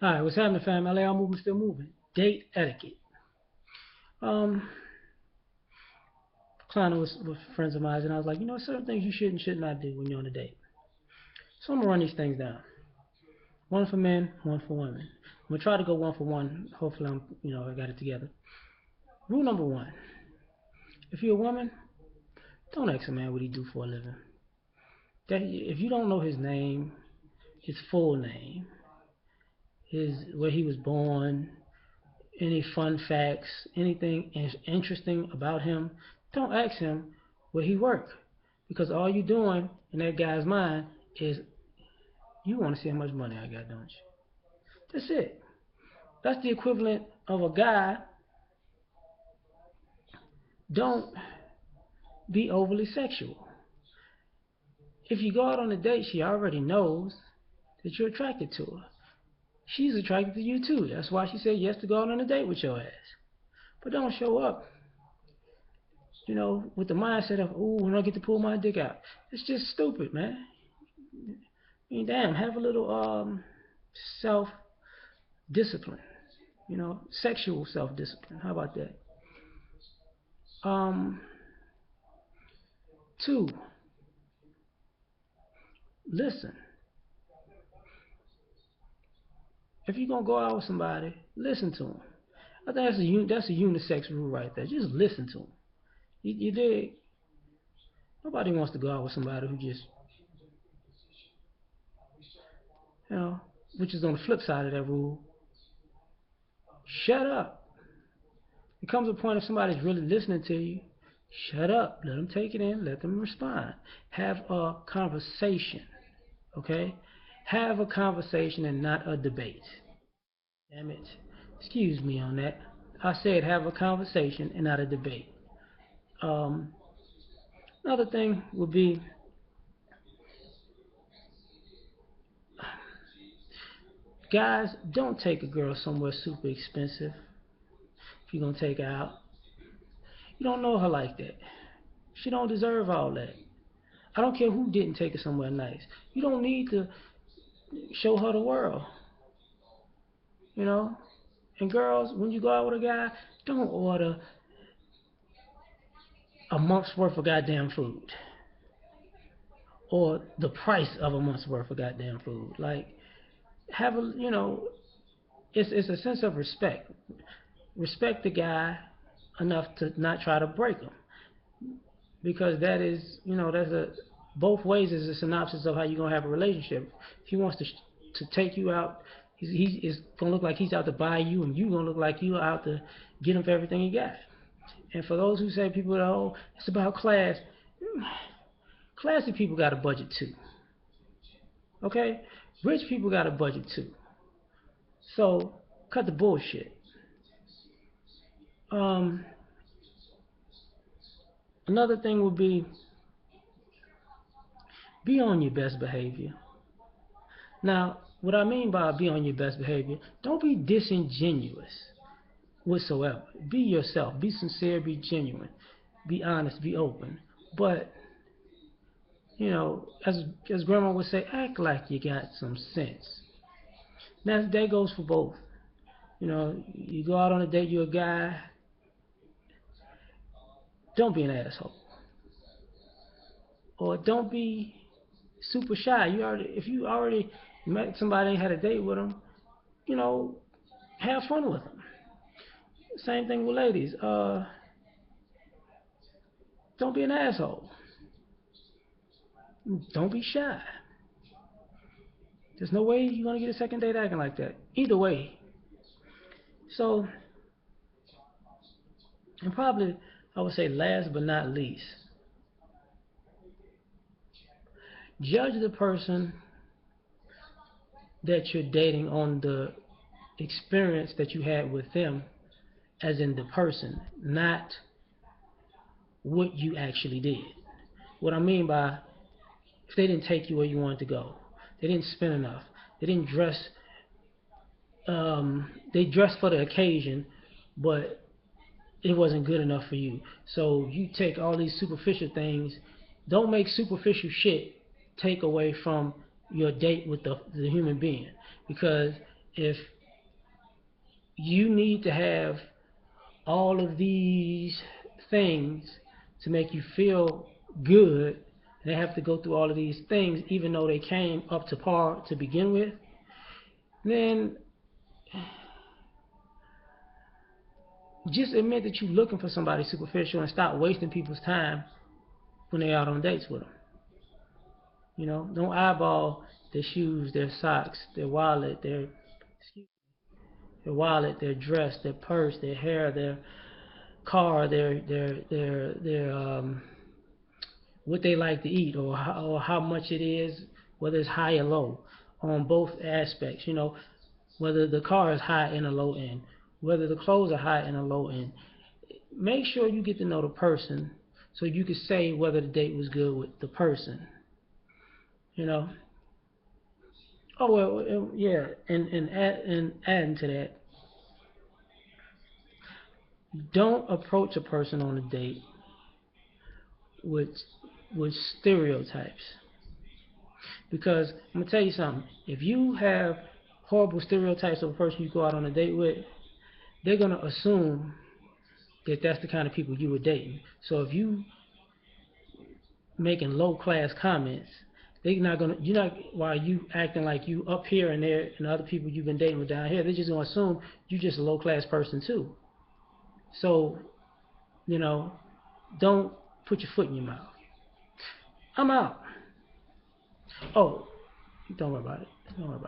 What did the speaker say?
All right, what's happening, fam? L.A.R movement still moving. Date etiquette. Um, Climbing with friends of mine, and I was like, certain things you should not do when you're on a date. So I'm gonna run these things down. One for men, one for women. I'm gonna try to go one for one. Hopefully, I got it together. Rule number one: if you're a woman, don't ask a man what he do for a living. That if you don't know his name, his full name, his where he was born, any fun facts, anything interesting about him, don't ask him where he worked. Because all you're doing in that guy's mind is you want to see how much money I got, don't you? That's it. That's the equivalent of a guy. Don't be overly sexual. If you go out on a date, she already knows that you're attracted to her. She's attracted to you too. That's why she said yes to go out on a date with your ass. But don't show up, with the mindset of, ooh, when I get to pull my dick out. It's just stupid, man. I mean, damn, have a little self discipline, sexual self discipline. How about that? Um, Two, listen. If you're gonna go out with somebody, listen to them. I think that's a unisex rule right there. Just listen to them. You dig? Nobody wants to go out with somebody who just, you know, which is on the flip side of that rule. Shut up. It comes a point if somebody's really listening to you, shut up. Let them take it in. Let them respond. Have a conversation. Okay? Have a conversation and not a debate. Damn it. Excuse me on that. I said have a conversation and not a debate. Um, Another thing would be guys, don't take a girl somewhere super expensive if you're gonna take her out. You don't know her like that. She don't deserve all that. I don't care who didn't take her somewhere nice. You don't need to show her the world, you know. And girls, when you go out with a guy, don't order a month's worth of goddamn food or the price of a month's worth of goddamn food. Like, have a, it's a sense of respect. Respect the guy enough to not try to break him, because that is, that's a both ways is a synopsis of how you're gonna have a relationship. If he wants to take you out, he is gonna look like he's out to buy you, and you gonna look like you out to get him for everything he got. And for those who say people, oh, it's about class, classy people got a budget too. Okay, rich people got a budget too. So cut the bullshit. Um, Another thing would be on your best behavior. Now, what I mean by be on your best behavior, don't be disingenuous whatsoever. Be yourself. Be sincere. Be genuine. Be honest. Be open. But as grandma would say, act like you got some sense. Now that goes for both. You go out on a date, you're a guy. Don't be an asshole, or don't be super shy. If you already met somebody and had a date with them, you know, have fun with them. Same thing with ladies. Don't be an asshole. Don't be shy. There's no way you're gonna get a second date acting like that. Either way. So, and probably I would say last but not least, judge the person that you're dating on the experience that you had with them, as in the person, not what you actually did. What I mean by, if they didn't take you where you wanted to go, they didn't spend enough, they didn't dress, they dressed for the occasion, but it wasn't good enough for you. So you take all these superficial things. Don't make superficial shit take away from your date with the human being, because if you need to have all of these things to make you feel good, and they have to go through all of these things even though they came up to par to begin with, then just admit that you're looking for somebody superficial and stop wasting people's time when they're out on dates with them. You know, don't eyeball their shoes, their socks, their wallet, their dress, their purse, their hair, their car, their what they like to eat, or how much it is, whether it's high or low, on both aspects. You know, whether the car is high and a low end, whether the clothes are high and a low end. Make sure you get to know the person so you can say whether the date was good with the person. You know. Oh well, yeah, and adding to that, don't approach a person on a date with stereotypes, because I'm gonna tell you something. If you have horrible stereotypes of a person you go out on a date with, they're gonna assume that that's the kind of people you were dating. So if you making low class comments, they're not gonna you're not while you acting like you up here and there and the other people you've been dating with down here, they're just gonna assume you're just a low class person too. So, you know, don't put your foot in your mouth. I'm out. Oh, don't worry about it. Don't worry about it.